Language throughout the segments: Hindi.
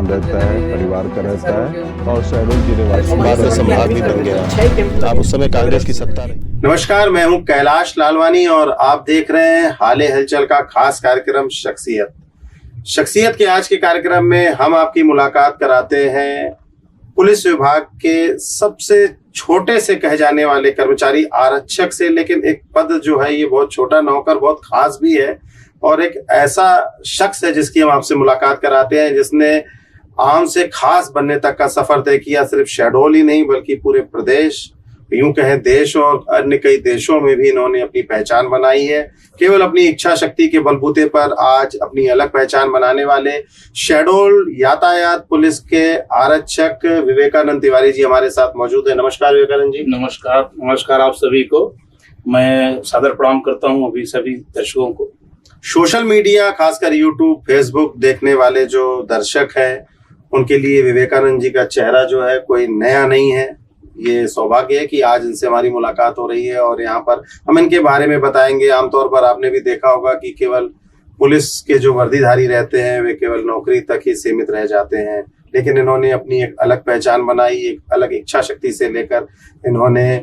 रहता है, परिवार का रहता है और शहडोल जिले वासी बाद में संभाग भी बन गया। आप उस समय कांग्रेस की सत्ता रही। नमस्कार, मैं हूं कैलाश लालवानी और आप देख रहे हैं हाल हलचल का खास कार्यक्रम शख्सियत के आज के कार्यक्रम में हम आपकी मुलाकात कराते हैं पुलिस विभाग के सबसे छोटे से कहे जाने वाले कर्मचारी आरक्षक से। लेकिन एक पद जो है ये बहुत छोटा, नौकर बहुत खास भी है और एक ऐसा शख्स है जिसकी हम आपसे मुलाकात कराते हैं जिसने आम से खास बनने तक का सफर तय किया। सिर्फ शहडोल ही नहीं बल्कि पूरे प्रदेश, यूं कहें देश और अन्य कई देशों में भी इन्होंने अपनी पहचान बनाई है। केवल अपनी इच्छा शक्ति के बलबूते पर आज अपनी अलग पहचान बनाने वाले शहडोल यातायात पुलिस के आरक्षक विवेकानंद तिवारी जी हमारे साथ मौजूद है। नमस्कार विवेकानंद जी। नमस्कार आप सभी को। मैं सादर प्रणाम करता हूं अभी सभी दर्शकों को। सोशल मीडिया खासकर यूट्यूब फेसबुक देखने वाले जो दर्शक हैं उनके लिए विवेकानंद जी का चेहरा जो है कोई नया नहीं है। ये सौभाग्य है कि आज इनसे हमारी मुलाकात हो रही है और यहाँ पर हम इनके बारे में बताएंगे। आमतौर पर आपने भी देखा होगा कि केवल पुलिस के जो वर्दीधारी रहते हैं वे केवल नौकरी तक ही सीमित रह जाते हैं, लेकिन इन्होंने अपनी एक अलग पहचान बनाई, एक अलग इच्छा शक्ति से लेकर इन्होंने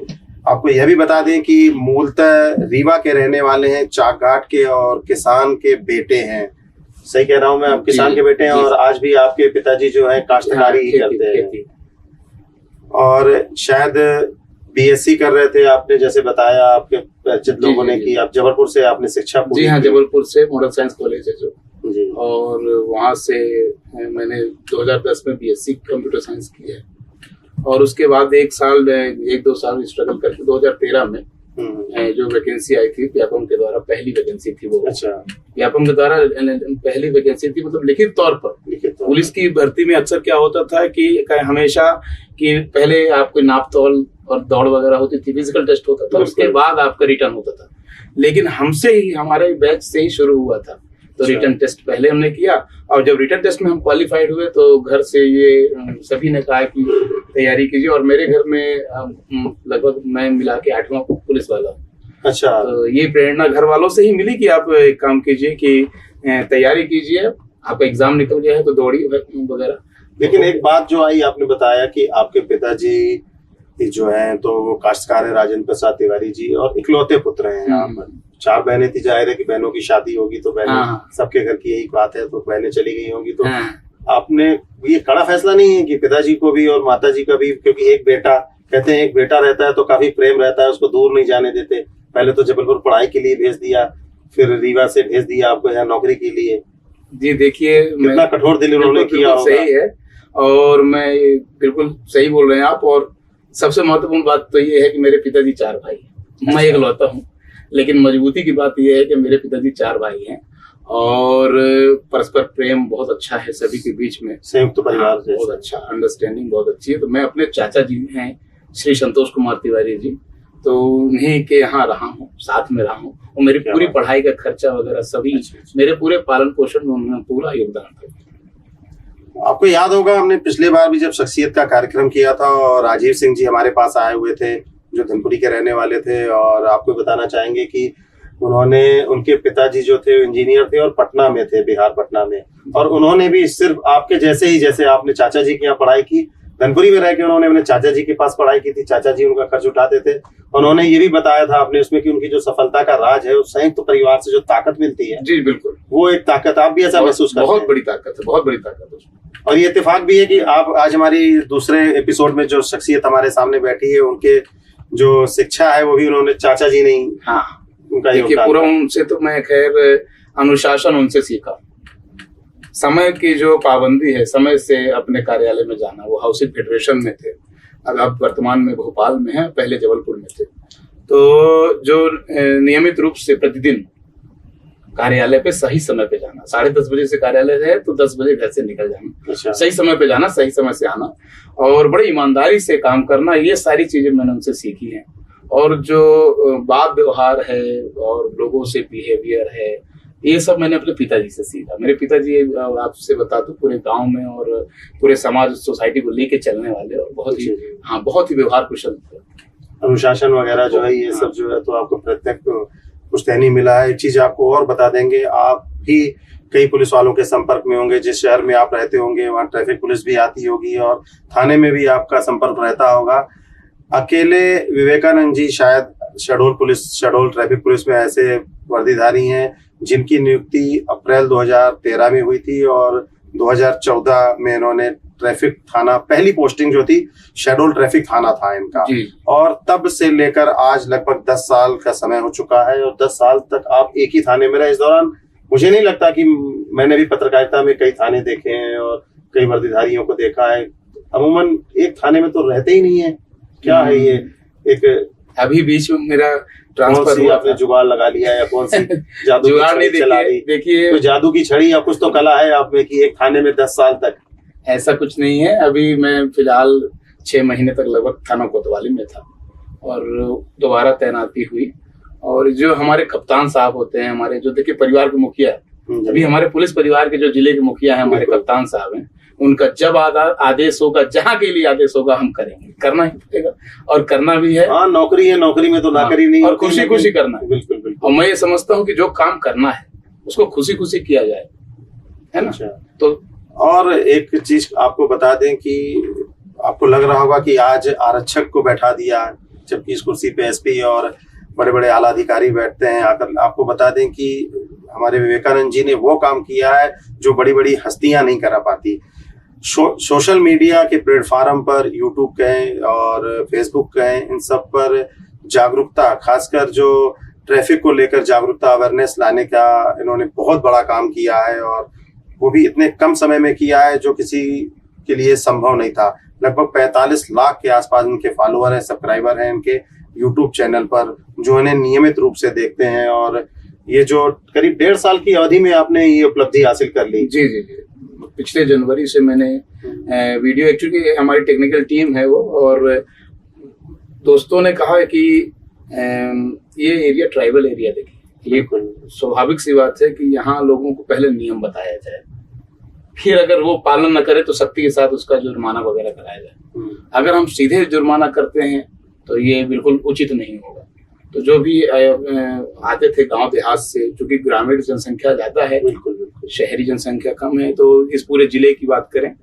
आपको यह भी बता दें कि मूलतः रीवा के रहने वाले हैं, चाकघाट के और किसान के बेटे हैं। सही कह रहा हूं मैं? आप किसान के बेटे हैं और आज भी आपके पिताजी जो है काश्तकारी ही करते हैं और शायद बीएससी कर रहे थे आपने जैसे बताया आपके परिचित लोगों ने कि आप जबलपुर से आपने शिक्षा पूरी। जी हाँ, जबलपुर से मॉडल साइंस कॉलेज है जो जी, और वहां से मैंने 2010 में बीएससी कंप्यूटर साइंस की है और उसके बाद एक दो साल स्ट्रगल करके 2013 में जो वैकेंसी आई थी व्यापम के द्वारा, पहली वैकेंसी थी वो। अच्छा। व्यापम के द्वारा पहली वैकेंसी थी, मतलब लिखित तौर पर। पुलिस की भर्ती में अक्सर क्या होता था कि हमेशा कि पहले आपको नाप तौल और दौड़ वगैरह होती थी, फिजिकल टेस्ट होता था, उसके बाद आपका रिटर्न होता था। लेकिन हमसे ही, हमारे बैच से ही शुरू हुआ था, तो रिटर्न टेस्ट पहले हमने किया और जब रिटर्न टेस्ट में हम क्वालिफाइड हुए तो घर से ये सभी ने कहा कि तैयारी कीजिए और मेरे घर में लगभग मैं मिला के 8वां पुलिस वाला हूँ। अच्छा। तो ये प्रेरणा घर वालों से ही मिली कि आप एक काम कीजिए कि तैयारी कीजिए, आपका एग्जाम निकल गया है तो दौड़िए वगैरह। लेकिन एक बात जो आई, आपने बताया कि आपके पिताजी जो हैं तो वो काश्तकार है राजेंद्र प्रसाद तिवारी जी और इकलौते पुत्र हैं। यहाँ पर 4 बहनें थी, जाहिर है कि बहनों की शादी होगी तो बहनें सबके घर की यही बात है, तो बहनें चली गई होंगी। तो आपने ये कड़ा फैसला नहीं है कि पिताजी को भी और माताजी का भी, क्योंकि एक बेटा, कहते हैं एक बेटा रहता है तो काफी प्रेम रहता है, उसको दूर नहीं जाने देते। पहले तो जबलपुर पढ़ाई के लिए भेज दिया, फिर रीवा से भेज दिया आपको यहाँ नौकरी के लिए। जी देखिए, कितना कठोर दिल उन्होंने किया होगा। सही है और मैं बिल्कुल सही बोल रहे हैं आप। और सबसे महत्वपूर्ण बात तो ये है कि मेरे पिताजी 4 भाई हैं, मैं इकलौता हूँ। लेकिन मजबूती की बात यह है कि मेरे पिताजी 4 भाई हैं और परस्पर प्रेम बहुत अच्छा है सभी के बीच में, संयुक्त परिवार बहुत अच्छा, अंडरस्टैंडिंग बहुत अच्छी है। तो मैं अपने चाचा जी हैं श्री संतोष कुमार तिवारी जी, तो उन्हीं के यहाँ रहा हूँ, साथ में रहा हूँ और मेरी पूरी पढ़ाई का खर्चा वगैरह सभी, मेरे पूरे पालन पोषण में उन्होंने पूरा योगदान दिया। आपको याद होगा हमने पिछले बार भी जब शख्सियत का कार्यक्रम किया था और राजीव सिंह जी हमारे पास आए हुए थे जो धनपुरी के रहने वाले थे, और आपको बताना चाहेंगे कि उनके पिताजी जो थे इंजीनियर थे और पटना में थे, बिहार पटना में, और उन्होंने भी सिर्फ आपके जैसे ही, जैसे आपने चाचा जी के यहाँ पढ़ाई की, धनपुरी में रह के उन्होंने अपने चाचा जी के पास पढ़ाई की थी। चाचा जी उनका खर्च उठाते थे। उन्होंने ये भी बताया था आपने उसमें कि उनकी जो सफलता का राज है उस संयुक्त परिवार से जो ताकत मिलती है। जी बिल्कुल, वो एक ताकत आप भी ऐसा महसूस करते हैं? बहुत बड़ी ताकत है, बहुत बड़ी ताकत है। और ये इत्तेफाक भी है कि आप आज हमारी दूसरे एपिसोड में जो शख्सियत हमारे सामने बैठी है उनके जो शिक्षा है वो भी उन्होंने चाचा जी नहीं, उनका पूरा उनसे तो मैं खैर अनुशासन उनसे सीखा। समय की जो पाबंदी है, समय से अपने कार्यालय में जाना, वो हाउसिंग फेडरेशन में थे, अब वर्तमान में भोपाल में है, पहले जबलपुर में थे। तो जो नियमित रूप से प्रतिदिन कार्यालय पे सही समय पे जाना, 10:30 बजे से कार्यालय है तो 10 बजे घर से निकल जाना। अच्छा। सही समय पे जाना, सही समय से आना और बड़ी ईमानदारी से काम करना, ये सारी चीजें मैंने उनसे सीखी हैं। और जो बात व्यवहार है और लोगों से बिहेवियर है, ये सब मैंने अपने पिताजी से सीखा। मेरे पिताजी आपसे बता दूं पूरे गांव में और पूरे समाज सोसाइटी को लेके चलने वाले और बहुत ही व्यवहार कुशल थे। अनुशासन वगैरह जो है ये सब जो है तो आपको प्रत्यक्ष पुश्तैनी मिला है। एक चीज आपको और बता देंगे, आप भी कई पुलिस वालों के संपर्क में होंगे। जिस शहर में आप रहते होंगे वहाँ ट्रैफिक पुलिस भी आती होगी और थाने में भी आपका संपर्क रहता होगा। अकेले विवेकानंद जी शायद शेड्यूल ट्रैफिक पुलिस में ऐसे वर्दीधारी हैं जिनकी नियुक्ति अप्रैल 2013 में हुई थी और 2014 में इन्होंने ट्रैफिक थाना, पहली पोस्टिंग जो थी शेड्यूल ट्रैफिक थाना था इनका, और तब से लेकर आज लगभग 10 साल का समय हो चुका है और 10 साल तक आप एक ही थाने में रहे। इस दौरान मुझे नहीं लगता कि, मैंने भी पत्रकारिता में कई थाने देखे हैं और कई वर्दीधारियों को देखा है, अमूमन एक थाने में तो रहते ही नहीं है। क्या है ये? एक अभी बीच में मेरा ट्रांसफर हुआ, आपने जुगाड़ लगा लिया या कौन सी जादू की छड़ी चला दी? देखिए तो जादू की छड़ी या कुछ तो कला है आप में कि एक थाने में 10 साल तक? ऐसा कुछ नहीं है। अभी मैं फिलहाल 6 महीने तक लगभग थाना कोतवाली में था और दोबारा तैनाती हुई। और जो हमारे कप्तान साहब होते हैं, हमारे जो देखिए परिवार के मुखिया, अभी हमारे पुलिस परिवार के जो जिले के मुखिया हैं हमारे कप्तान साहब हैं, उनका जब आदेश होगा, जहाँ के लिए आदेश होगा हम करेंगे, करना ही पड़ेगा और करना भी है। हाँ, नौकरी है, नौकरी में तो नाकरी नहीं, और खुशी खुशी करना है। बिल्कुल बिल्कुल। और मैं ये समझता हूँ कि जो काम करना है उसको खुशी खुशी किया जाए, है ना। अच्छा। तो और एक चीज आपको बता दें कि आपको लग रहा होगा कि आज आरक्षक को बैठा दिया, जबकि इस कुर्सी पे एसपी और बड़े बड़े आला अधिकारी बैठते हैं। आकर आपको बता दें कि हमारे विवेकानंद जी ने वो काम किया है जो बड़ी बड़ी हस्तियां नहीं करा पाती। सोशल मीडिया के प्लेटफॉर्म पर, यूट्यूब कहें और फेसबुक कहें, इन सब पर जागरूकता, खासकर जो ट्रैफिक को लेकर जागरूकता, अवेयरनेस लाने का इन्होंने बहुत बड़ा काम किया है और वो भी इतने कम समय में किया है जो किसी के लिए संभव नहीं था। लगभग 45 लाख के आसपास इनके फॉलोअर हैं, सब्सक्राइबर हैं इनके यूट्यूब चैनल पर, जो इन्हें नियमित रूप से देखते हैं। और ये जो करीब 1.5 साल की अवधि में आपने ये उपलब्धि हासिल कर ली। जी जी जी। पिछले जनवरी से मैंने वीडियो, एक्चुअली हमारी टेक्निकल टीम है वो, और दोस्तों ने कहा कि ये एरिया ट्राइबल एरिया, देखिए ये स्वाभाविक सी बात है कि यहाँ लोगों को पहले नियम बताया जाए, फिर अगर वो पालन न करे तो सख्ती के साथ उसका जुर्माना वगैरह कराया जाए। अगर हम सीधे जुर्माना करते हैं तो ये बिल्कुल उचित नहीं होगा। तो जो भी आते थे गांव देहात से, क्योंकि ग्रामीण जनसंख्या ज्यादा है, बिल्कुल शहरी जनसंख्या कम है, तो इस पूरे जिले की बात करें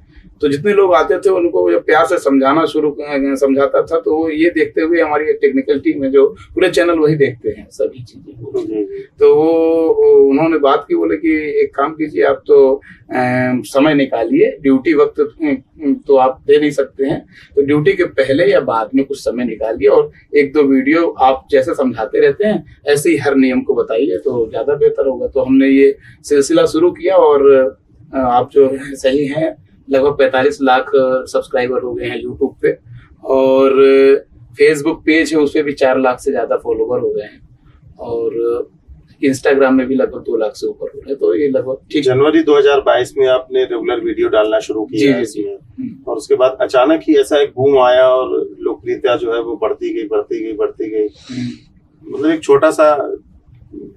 तो जितने लोग आते थे उनको प्यार से समझाता था। तो वो ये देखते हुए, हमारी टेक्निकल टीम है जो पूरे चैनल वही देखते हैं सभी चीजें, तो वो उन्होंने बात की, बोले कि एक काम कीजिए, आप तो समय निकालिए, ड्यूटी वक्त तो आप दे नहीं सकते हैं, तो ड्यूटी के पहले या बाद में कुछ समय निकालिए और 1-2 वीडियो आप जैसे समझाते रहते हैं ऐसे ही हर नियम को बताइए तो ज्यादा बेहतर होगा। तो हमने ये सिलसिला शुरू किया और आप जो सही हैं, लगभग 45 लाख सब्सक्राइबर हो गए हैं यूट्यूब पे, और फेसबुक पेज है उस पे भी 4 लाख से ज्यादा फॉलोवर हो गए हैं, और इंस्टाग्राम में भी लगभग 2 लाख से ऊपर हो गए। तो ये लगभग ठीक। जनवरी 2022 में आपने रेगुलर वीडियो डालना शुरू किया है इसमें, और उसके बाद अचानक ही ऐसा एक बूम आया और लोकप्रियता जो है वो बढ़ती गई। मतलब एक छोटा सा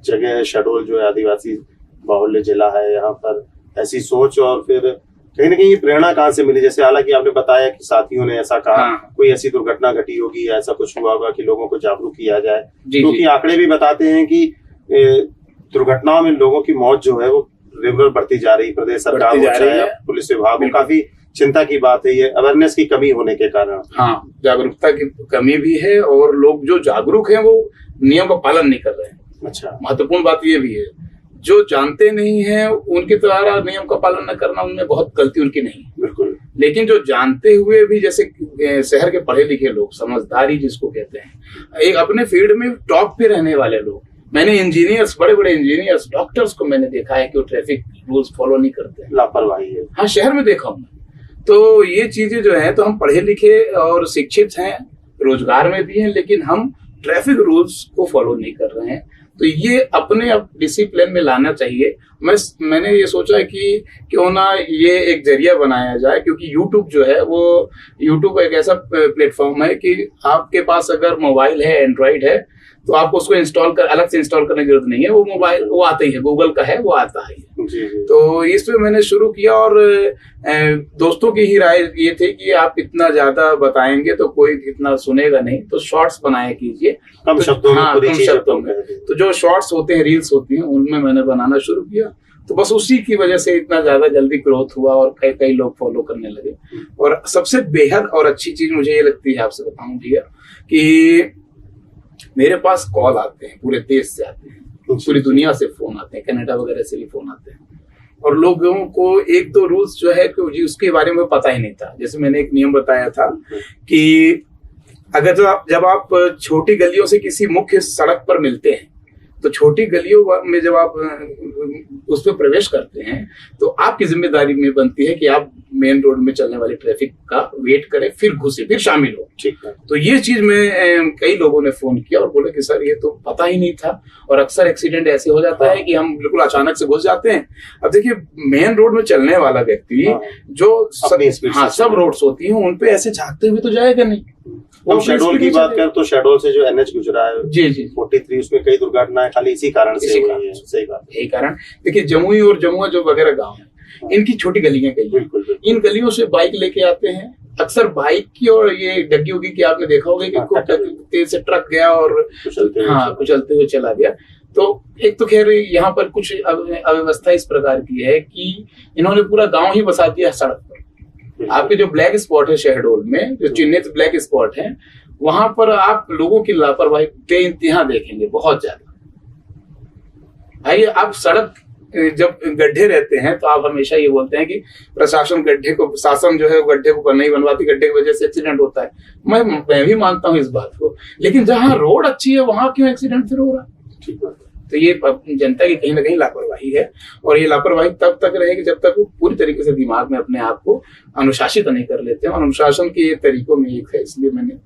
जगह है शेड्यूल, जो है आदिवासी बाहुल्य जिला है, यहाँ पर ऐसी सोच, और फिर कहीं ना कहीं ये प्रेरणा कहाँ से मिली? जैसे हालांकि आपने बताया कि साथियों ने ऐसा कहा, कोई ऐसी दुर्घटना घटी होगी, ऐसा कुछ हुआ होगा कि लोगों को जागरूक किया जाए, क्योंकि आंकड़े भी बताते हैं कि दुर्घटनाओं में लोगों की मौत जो है वो रेगुलर बढ़ती जा रही। प्रदेश सरकार हो चाहे पुलिस विभाग हो, काफी चिंता की बात है ये, अवेयरनेस की कमी होने के कारण। हाँ, जागरूकता की कमी भी है, और लोग जो जागरूक हैं वो नियम का पालन नहीं कर रहे हैं। अच्छा, महत्वपूर्ण बात ये भी है, जो जानते नहीं है उनके द्वारा नियम का पालन न करना, उनमें बहुत गलती उनकी नहीं, बिल्कुल। लेकिन जो जानते हुए भी, जैसे शहर के पढ़े लिखे लोग, समझदारी जिसको कहते हैं, एक अपने फील्ड में टॉप पे रहने वाले लोग, मैंने इंजीनियर्स, बड़े बड़े इंजीनियर्स, डॉक्टर्स को मैंने देखा है कि वो ट्रैफिक रूल्स फॉलो नहीं करते, लापरवाही है। हाँ, शहर में देखा हूँ। तो ये चीजें जो है, तो हम पढ़े लिखे और शिक्षित हैं, रोजगार में भी हैं, लेकिन हम ट्रैफिक रूल्स को फॉलो नहीं कर रहे हैं। तो ये अपने डिसिप्लिन में लाना चाहिए। मैंने ये सोचा कि क्यों ना ये एक जरिया बनाया जाए, क्योंकि YouTube जो है वो, YouTube एक ऐसा प्लेटफॉर्म है कि आपके पास अगर मोबाइल है, एंड्रॉइड है, तो आपको उसको अलग से इंस्टॉल करने की जरूरत नहीं है। वो मोबाइल वो आता ही है, गूगल का है, वो आता ही है। जी। तो इसमें मैंने शुरू किया, और दोस्तों की ही राय ये थी कि आप इतना ज्यादा बताएंगे तो कोई इतना सुनेगा नहीं, तो शॉर्ट्स बनाया कीजिए, कम शब्दों में। तो जो शॉर्ट्स होते हैं, रील्स होती हैं, उनमें मैंने बनाना शुरू किया, तो बस उसी की वजह से इतना ज्यादा जल्दी ग्रोथ हुआ और कई कई लोग फॉलो करने लगे। और सबसे बेहद और अच्छी चीज मुझे ये लगती है, आपसे बताऊं भैया, कि मेरे पास कॉल आते हैं, पूरे देश से आते हैं, पूरी दुनिया से फोन आते हैं, कनाडा वगैरह से भी फोन आते हैं। और लोगों को एक दो रूल्स जो है कि उसके बारे में पता ही नहीं था। जैसे मैंने एक नियम बताया था कि अगर जब आप छोटी गलियों से किसी मुख्य सड़क पर मिलते हैं, तो छोटी गलियों में जब आप उस पर प्रवेश करते हैं तो आपकी जिम्मेदारी में बनती है कि आप मेन रोड में चलने वाली ट्रैफिक का वेट करें, फिर घुसे, फिर शामिल हो। ठीक है। तो ये चीज में कई लोगों ने फोन किया और बोले कि सर ये तो पता ही नहीं था। और अक्सर एक्सीडेंट ऐसे हो जाता है कि हम बिल्कुल अचानक से घुस जाते हैं। अब देखिए, मेन रोड में चलने वाला व्यक्ति जो सब रोड्स होती हैं उन पे ऐसे झांकते हुए तो जाएगा नहीं। हम शेडोल की बात करें तो शेडोल से जो एनएच गुजरा है जी 43, उसमें कई दुर्घटनाएं खाली इसी कारण से हुई है। सही बात, यही कारण। देखिए, जमुई और जमुआ जो वगैरह गांव है, इनकी छोटी गलियां कई, इन गलियों से बाइक लेके आते हैं। अक्सर बाइक की और ये डग्गी उग्गी की आपने देखा होगा कि तेज से ट्रक गया और कुचलते हुए चला गया। तो एक तो खैर यहाँ पर कुछ अव्यवस्था इस प्रकार की है कि इन्होंने पूरा गांव ही बसा दिया सड़क पर। आपके जो ब्लैक स्पॉट है शहडोल में, जो चिन्हित ब्लैक स्पॉट है, वहां पर आप लोगों की लापरवाही बेइंतहा देखेंगे, बहुत ज्यादा। भाई, आप सड़क जब गड्ढे रहते हैं तो आप हमेशा ये बोलते हैं कि प्रशासन शासन जो है गड्ढे को नहीं बनवाती, गड्ढे की वजह से एक्सीडेंट होता है। मैं भी मानता हूँ इस बात को, लेकिन जहां रोड अच्छी है वहां क्यों एक्सीडेंट फिर हो रहा है? तो ये जनता की कहीं ना कहीं लापरवाही है। और ये लापरवाही तब तक रहेगी जब तक वो पूरी तरीके से दिमाग में अपने आप को अनुशासित नहीं कर लेते हैं। और अनुशासन के ये तरीकों में एक है, इसलिए मैंने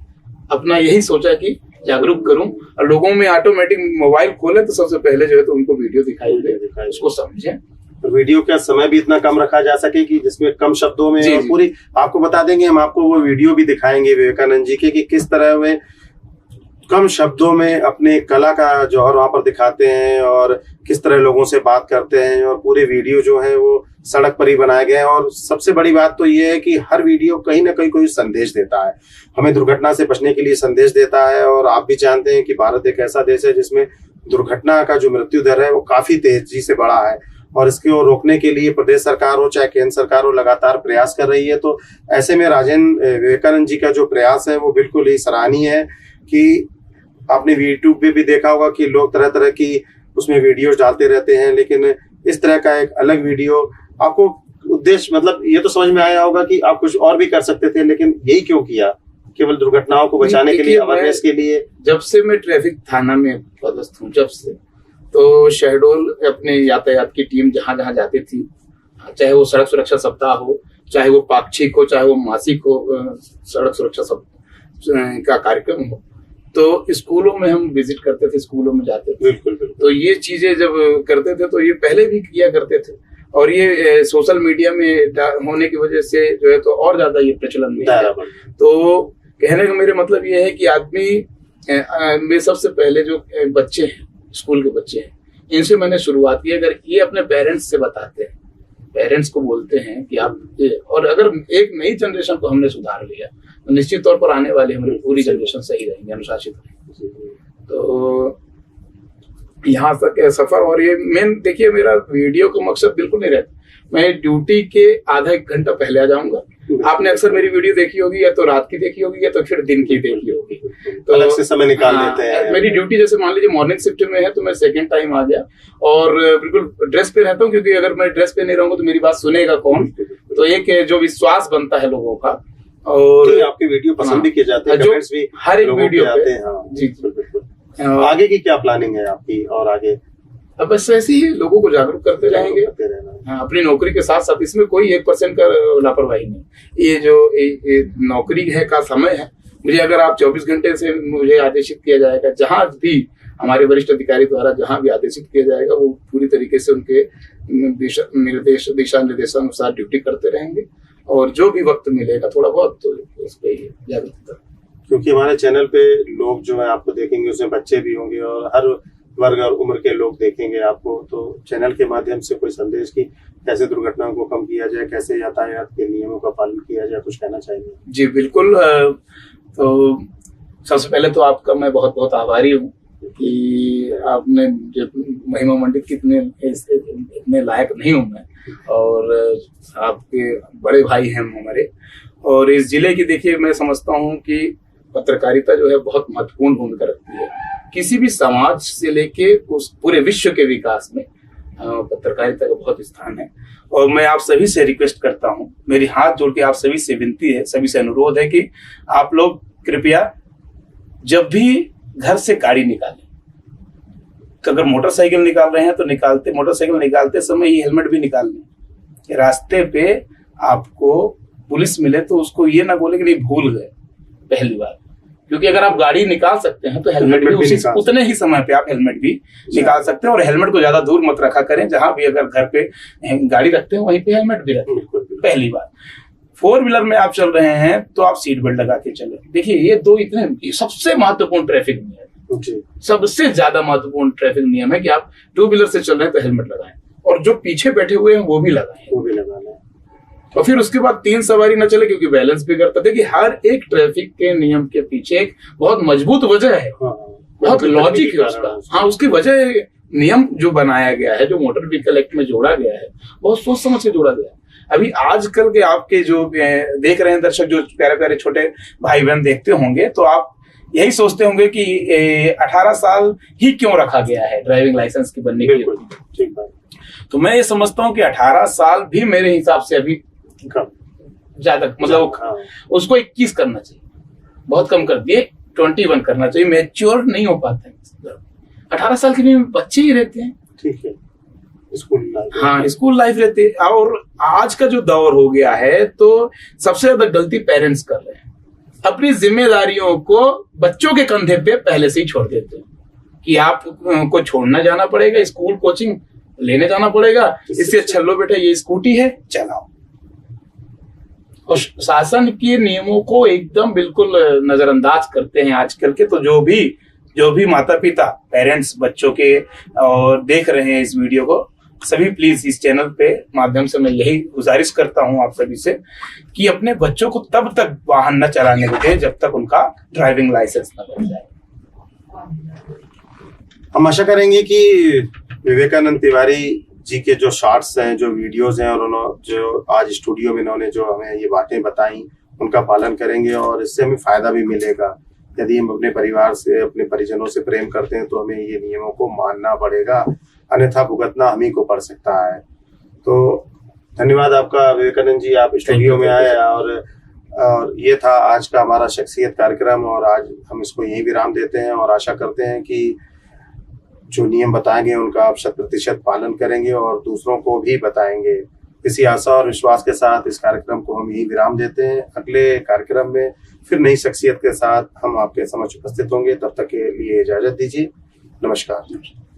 अपना यही सोचा कि जागरूक करूं और लोगों में ऑटोमेटिक मोबाइल खोले तो सबसे पहले जो है तो उनको वीडियो दिखाई दे, उसको समझें। वीडियो का समय भी इतना कम रखा जा सके कि जिसमें कम शब्दों में और पूरी आपको बता देंगे, हम आपको वो वीडियो भी दिखाएंगे विवेकानंद जी के कि किस तरह वे कम शब्दों में अपने कला का जौहर वहां पर दिखाते हैं और किस तरह लोगों से बात करते हैं। और पूरे वीडियो जो है वो सड़क पर ही बनाए गए हैं। और सबसे बड़ी बात तो ये है कि हर वीडियो कहीं ना कहीं कोई संदेश देता है, हमें दुर्घटना से बचने के लिए संदेश देता है। और आप भी जानते हैं कि भारत एक ऐसा देश है जिसमें दुर्घटना का जो मृत्यु दर है वो काफी तेजी से बढ़ा है। और इसको रोकने के लिए प्रदेश सरकार हो चाहे केंद्र सरकार हो लगातार प्रयास कर रही है। तो ऐसे में राजेंद्र विवेकानंद जी का जो प्रयास है वो बिल्कुल ही सराहनीय है। कि आपने यूट्यूब पे भी देखा होगा कि लोग तरह तरह की उसमें वीडियोस डालते रहते हैं, लेकिन इस तरह का एक अलग वीडियो आपको उद्देश्य, मतलब ये तो समझ में आया होगा कि आप कुछ और भी कर सकते थे, लेकिन यही क्यों किया? केवल दुर्घटनाओं को बचाने के लिए, अवेयरनेस के लिए? जब से मैं ट्रैफिक थाना में पदस्थ हूँ, जब से, तो शहडोल अपने यातायात की टीम जहां जहां जाती थी, चाहे वो सड़क सुरक्षा सप्ताह हो, चाहे वो पाक्षिक हो, चाहे वो मासिक हो, सड़क सुरक्षा सप्ताह का कार्यक्रम हो, तो स्कूलों में हम विजिट करते थे, स्कूलों में जाते थे। बिल्कुल। तो ये चीजें जब करते थे तो ये पहले भी किया करते थे। और ये सोशल मीडिया में होने की वजह से जो है तो और ज्यादा ये प्रचलन में है। तो कहने का मेरे मतलब ये है कि आदमी में सबसे पहले जो बच्चे हैं, स्कूल के बच्चे हैं, इनसे मैंने शुरुआत की। अगर ये अपने पेरेंट्स से बताते हैं, पेरेंट्स को बोलते हैं कि आप, और अगर एक नई जनरेशन को हमने सुधार लिया तो निश्चित तौर पर आने वाली हमारी पूरी जनरेशन सही रहेंगे, अनुशासित रहेंगे। तो यहाँ तक सफर। और ये मेन देखिए, मेरा वीडियो का मकसद बिल्कुल नहीं रहता, मैं ड्यूटी के आधा एक घंटा पहले आ जाऊंगा। आपने अक्सर मेरी वीडियो देखी होगी, या तो रात की देखी होगी या तो फिर दिन की देखी होगी, तो अलग से समय निकाल लेते हैं। मेरी ड्यूटी जैसे मान लीजिए मॉर्निंग शिफ्ट में है तो मैं सेकंड टाइम आ गया और बिल्कुल ड्रेस पे रहता हूँ, क्योंकि अगर मैं ड्रेस पे नहीं रहूंगा तो मेरी बात सुनेगा कौन? तो एक जो विश्वास बनता है लोगों का। और आपकी वीडियो पसंद भी किए जाते हैं, कमेंट्स भी हर एक वीडियो आते हैं। जी, आगे की क्या प्लानिंग है आपकी? और आगे अब बस ऐसे ही लोगों को जागरूक करते रहेंगे। अपनी नौकरी के साथ साथ इसमें कोई 1% का लापरवाही नहीं। ये जो नौकरी है का समय है, मुझे अगर आप 24 घंटे से मुझे आदेशित किया जाएगा, जहां भी हमारे वरिष्ठ अधिकारी द्वारा जहां भी आदेशित किया जाएगा, वो पूरी तरीके से उनके दिशा निर्देशानुसार ड्यूटी करते रहेंगे। और जो भी वक्त मिलेगा थोड़ा बहुत तो उस पर जागरूकता, क्योंकि हमारे चैनल पे लोग जो है आपको देखेंगे, उसमें बच्चे भी होंगे और हर वर्ग और उम्र के लोग देखेंगे आपको। तो चैनल के माध्यम से कोई संदेश की कैसे दुर्घटनाओं को कम किया जाए, कैसे यातायात के नियमों का पालन किया जाए, कुछ कहना चाहिए? जी बिल्कुल। तो सबसे पहले तो आपका मैं बहुत बहुत आभारी हूँ कि आपने जो महिमा मंडित की इतने लायक नहीं हूं मैं, और आपके बड़े भाई हैं हमारे। और इस जिले की देखिए मैं समझता हूं कि पत्रकारिता जो है बहुत महत्वपूर्ण भूमिका रखती है। किसी भी समाज से लेके उस पूरे विश्व के विकास में पत्रकारिता का बहुत स्थान है। और मैं आप सभी से रिक्वेस्ट करता हूं, मेरी हाथ जोड़ के आप सभी से विनती है, सभी से अनुरोध है कि आप लोग कृपया जब भी घर से गाड़ी निकालें, तो अगर मोटरसाइकिल निकाल रहे हैं तो मोटरसाइकिल निकालते समय ही हेलमेट भी निकाल लें। रास्ते पे आपको पुलिस मिले तो उसको ये ना बोले कि नहीं भूल गए, पहली बार। क्योंकि अगर आप गाड़ी निकाल सकते हैं तो हेलमेट भी उतने ही समय पे आप हेलमेट भी निकाल सकते हैं। और हेलमेट को ज्यादा दूर मत रखा करें, जहां भी अगर घर पे गाड़ी रखते हैं वहीं पे हेलमेट भी रखें, पहली बार। 4 व्हीलर में आप चल रहे हैं तो आप सीट बेल्ट लगा के चले। देखिए ये दो इतने सबसे महत्वपूर्ण ट्रैफिक नियम, सबसे ज्यादा महत्वपूर्ण ट्रैफिक नियम है कि आप 2 व्हीलर से चल रहे हैं तो हेलमेट लगाएं, और जो पीछे बैठे हुए हैं वो भी लगाएं। और फिर उसके बाद 3 सवारी न चले, क्योंकि बैलेंस भी करता है कि हर एक ट्रैफिक के नियम के पीछे एक बहुत मजबूत वजह है, बहुत लॉजिक है उसका। हाँ, उसकी वजह नियम जो बनाया गया है, जो मोटर व्हीकल एक्ट में जोड़ा गया है, बहुत सोच समझ के जोड़ा गया है। अभी आजकल के आपके जो देख रहे हैं दर्शक, जो प्यारे प्यारे छोटे भाई बहन देखते होंगे, तो आप यही सोचते होंगे कि 18 साल ही क्यों रखा गया है ड्राइविंग लाइसेंस की बनने के लिए। तो मैं ये समझता हूँ कि 18 साल भी मेरे हिसाब से अभी ज्यादा, मतलब उसको 21 करना चाहिए, बहुत कम कर दिए, 21 करना चाहिए। मैच्योर नहीं हो पाते हैं, 18 साल के भी बच्चे ही रहते हैं। ठीक है, स्कूल लाइफ रहती है। और आज का जो दौर हो गया है, तो सबसे ज्यादा गलती पेरेंट्स कर रहे हैं, अपनी जिम्मेदारियों को बच्चों के कंधे पे पहले से ही छोड़ देते हैं कि आपको छोड़ना जाना पड़ेगा, स्कूल कोचिंग लेने जाना पड़ेगा, इससे अच्छा लो बेटा ये स्कूटी है चलाओ। और शासन के नियमों को एकदम बिल्कुल नजरअंदाज करते हैं आजकल के। तो जो भी माता पिता पेरेंट्स बच्चों के और देख रहे हैं इस वीडियो को, सभी प्लीज इस चैनल पे माध्यम से मैं यही गुजारिश करता हूं आप सभी से कि अपने बच्चों को तब तक वाहन न चलाने दें जब तक उनका ड्राइविंग लाइसेंस न बन जाए। हम आशा करेंगे कि विवेकानंद तिवारी जी के जो शॉर्ट्स हैं, जो वीडियोस हैं, और उन्होंने जो आज स्टूडियो में इन्होंने जो हमें ये बातें बताई, उनका पालन करेंगे और इससे हमें फायदा भी मिलेगा। यदि हम अपने परिवार से, अपने परिजनों से प्रेम करते हैं तो हमें ये नियमों को मानना पड़ेगा, अन्यथा भुगतना हम ही को पड़ सकता है। तो धन्यवाद आपका विवेकानंद जी, आप स्टूडियो में आए। और ये था आज का हमारा शख्सियत कार्यक्रम, और आज हम इसको यहीं विराम देते हैं और आशा करते हैं कि जो नियम बताए गए उनका आप 100% पालन करेंगे और दूसरों को भी बताएंगे। इसी आशा और विश्वास के साथ इस कार्यक्रम को हम यहीं विराम देते हैं। अगले कार्यक्रम में फिर नई शख्सियत के साथ हम आपके समक्ष उपस्थित होंगे। तब तक के लिए इजाजत दीजिए। नमस्कार।